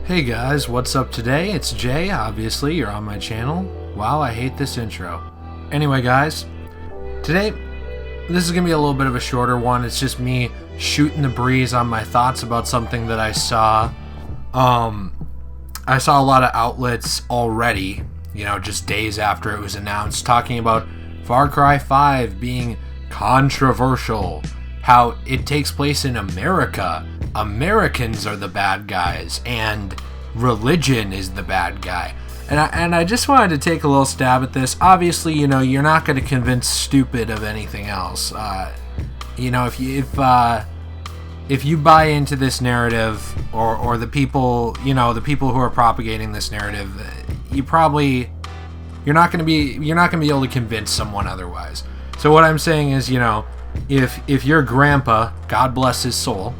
Hey guys, what's up today? It's Jay, obviously, you're on my channel. Wow, I hate this intro. Anyway guys, today, this is going to be a little bit of a shorter one. It's just me shooting the breeze on my thoughts about something that I saw. I saw a lot of outlets already, just days after it was announced, talking about Far Cry 5 being controversial. How it takes place in America. Americans are the bad guys, and religion is the bad guy. And I just wanted to take a little stab at this. Obviously, you're not going to convince stupid of anything else. If you buy into this narrative, or the people, the people who are propagating this narrative, you're not going to be able to convince someone otherwise. So what I'm saying is, if your grandpa, God bless his soul,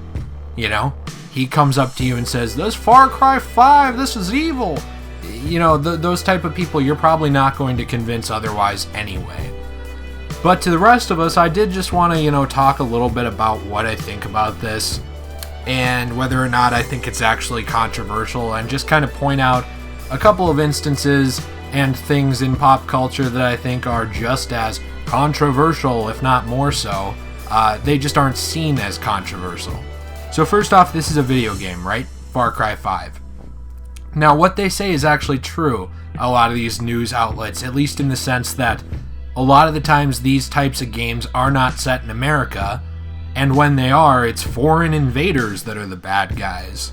he comes up to you and says, "This Far Cry 5, this is evil." Those type of people, you're probably not going to convince otherwise anyway. But to the rest of us, I did just want to, talk a little bit about what I think about this and whether or not I think it's actually controversial, and just kind of point out a couple of instances and things in pop culture that I think are just as controversial, if not more so. They just aren't seen as controversial. So first off, this is a video game, right? Far Cry 5. Now, what they say is actually true, a lot of these news outlets, at least in the sense that a lot of the times these types of games are not set in America, and when they are, it's foreign invaders that are the bad guys.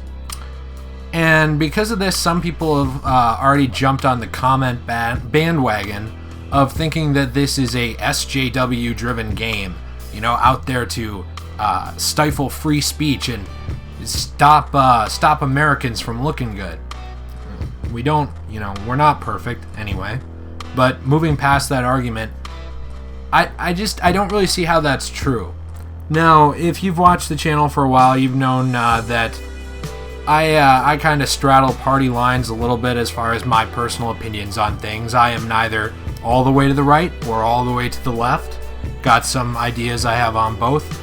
And because of this, some people have already jumped on the comment bandwagon of thinking that this is a SJW-driven game, out there to stifle free speech and stop Americans from looking good. We don't, we're not perfect anyway. But moving past that argument, I don't really see how that's true. Now, if you've watched the channel for a while, you've known that I kind of straddle party lines a little bit as far as my personal opinions on things. I am neither all the way to the right or all the way to the left. Got some ideas I have on both.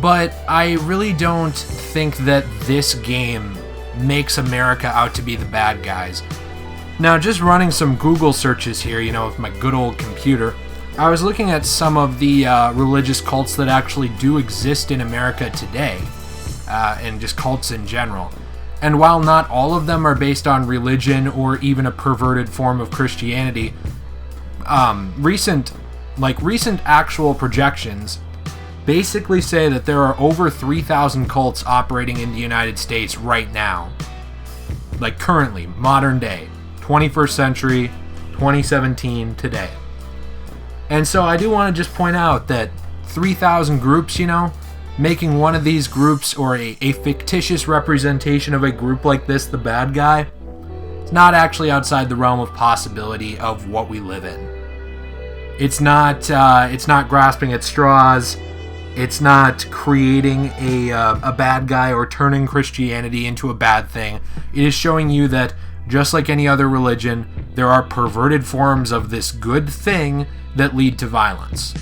But I really don't think that this game makes America out to be the bad guys. Now, just running some Google searches here, with my good old computer, I was looking at some of the religious cults that actually do exist in America today, and just cults in general. And while not all of them are based on religion or even a perverted form of Christianity, recent actual projections basically say that there are over 3,000 cults operating in the United States right now. Like currently, modern day, 21st century, 2017, today. And so I do want to just point out that 3,000 groups, making one of these groups or a fictitious representation of a group like this the bad guy, it's not actually outside the realm of possibility of what we live in. It's not grasping at straws. It's not creating a bad guy or turning Christianity into a bad thing. It is showing you that, just like any other religion, there are perverted forms of this good thing that lead to violence.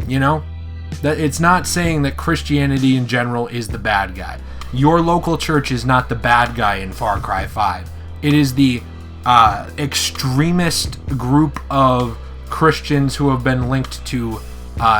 That it's not saying that Christianity in general is the bad guy. Your local church is not the bad guy in Far Cry 5. It is the extremist group of Christians who have been linked to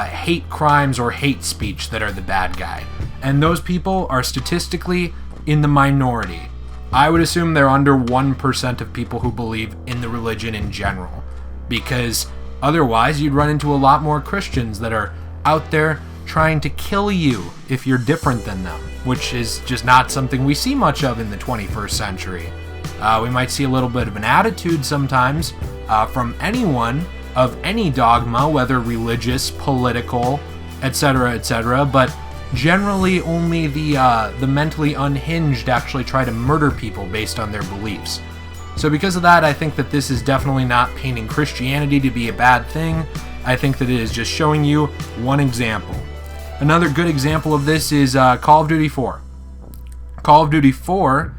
hate crimes or hate speech that are the bad guy. And those people are statistically in the minority. I would assume they're under 1% of people who believe in the religion in general. Because otherwise you'd run into a lot more Christians that are out there trying to kill you if you're different than them, which is just not something we see much of in the 21st century. We might see a little bit of an attitude sometimes from anyone of any dogma, whether religious, political, etc., but generally only the mentally unhinged actually try to murder people based on their beliefs. So because of that, I think that this is definitely not painting Christianity to be a bad thing. I think that it is just showing you one example. Another good example of this is Call of Duty 4. Call of Duty 4,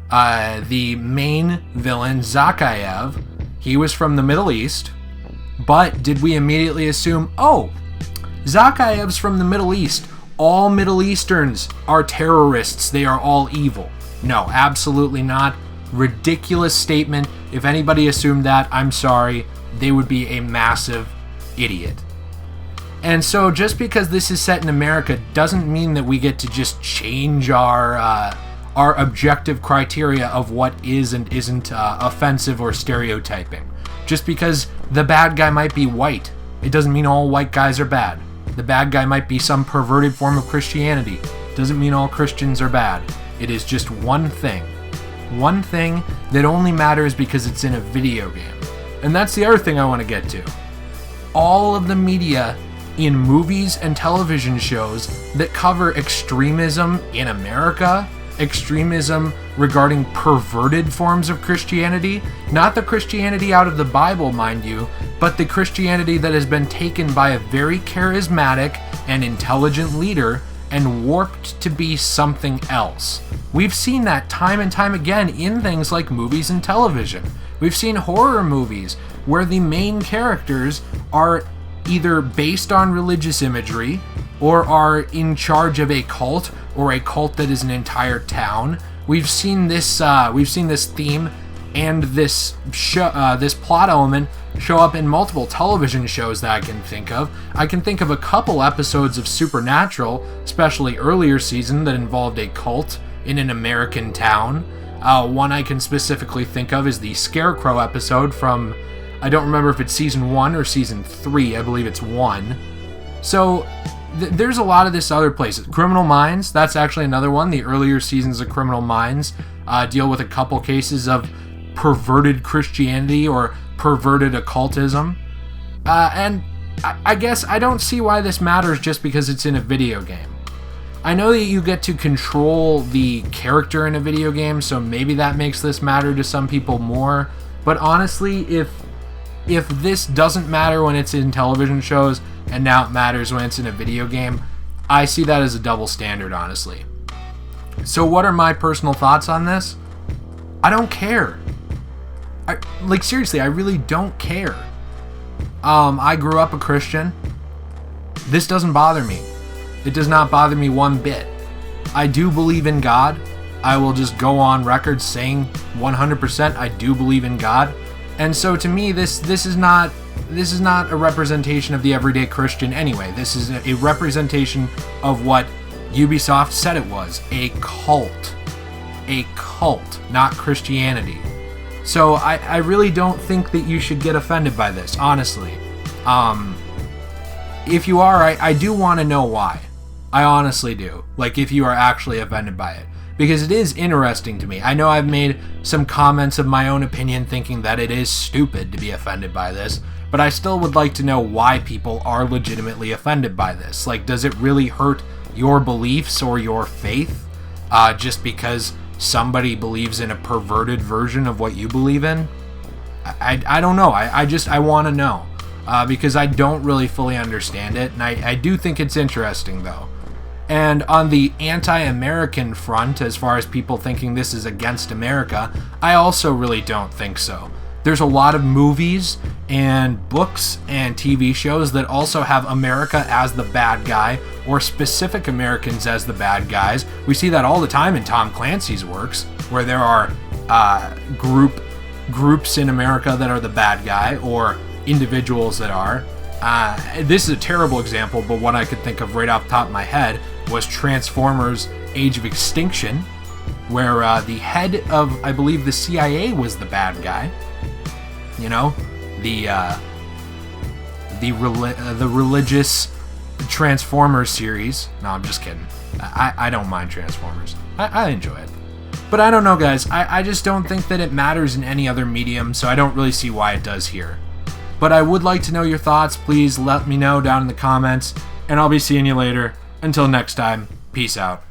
the main villain, Zakhaev, he was from the Middle East. But did we immediately assume, Zakhaev's from the Middle East, all Middle Easterns are terrorists, they are all evil? No, absolutely not. Ridiculous statement. If anybody assumed that, I'm sorry. They would be a massive idiot. And so just because this is set in America doesn't mean that we get to just change our objective criteria of what is and isn't offensive or stereotyping. Just because the bad guy might be white, it doesn't mean all white guys are bad. The bad guy might be some perverted form of Christianity. Doesn't mean all Christians are bad. It is just one thing. One thing that only matters because it's in a video game. And that's the other thing I want to get to. All of the media in movies and television shows that cover extremism in America, extremism regarding perverted forms of Christianity, not the Christianity out of the Bible, mind you, but the Christianity that has been taken by a very charismatic and intelligent leader and warped to be something else. We've seen that time and time again in things like movies and television. We've seen horror movies where the main characters are either based on religious imagery or are in charge of a cult or a cult that is an entire town. We've seen this theme and this plot element show up in multiple television shows that I can think of. I can think of a couple episodes of Supernatural, especially earlier season, that involved a cult in an American town. One I can specifically think of is the Scarecrow episode from, I don't remember if it's season 1 or season 3, I believe it's 1. So there's a lot of this other places. Criminal Minds, that's actually another one. The earlier seasons of Criminal Minds deal with a couple cases of perverted Christianity or perverted occultism. And I guess I don't see why this matters just because it's in a video game. I know that you get to control the character in a video game, so maybe that makes this matter to some people more. But honestly, if this doesn't matter when it's in television shows and now it matters when it's in a video game, I see that as a double standard, honestly. So what are my personal thoughts on this? I don't care. Seriously, I really don't care. I grew up a Christian. This doesn't bother me. It does not bother me one bit. I do believe in God. I will just go on record saying 100% I do believe in God. And so to me, this is not a representation of the everyday Christian anyway. This is a representation of what Ubisoft said it was, a cult. A cult, not Christianity. So I really don't think that you should get offended by this, honestly. If you are, I do want to know why. I honestly do. If you are actually offended by it. Because it is interesting to me. I know I've made some comments of my own opinion thinking that it is stupid to be offended by this, but I still would like to know why people are legitimately offended by this. Does it really hurt your beliefs or your faith just because somebody believes in a perverted version of what you believe in? I don't know. I want to know because I don't really fully understand it, and I do think it's interesting, though. And on the anti-American front, as far as people thinking this is against America, I also really don't think so. There's a lot of movies and books and TV shows that also have America as the bad guy or specific Americans as the bad guys. We see that all the time in Tom Clancy's works, where there are groups in America that are the bad guy or individuals that are. This is a terrible example, but one I could think of right off the top of my head was Transformers Age of Extinction, where the head of, I believe, the CIA was the bad guy. You know, the religious Transformers series. No, I'm just kidding. I don't mind Transformers. I enjoy it. But I don't know, guys. I just don't think that it matters in any other medium, so I don't really see why it does here. But I would like to know your thoughts. Please let me know down in the comments, and I'll be seeing you later. Until next time, peace out.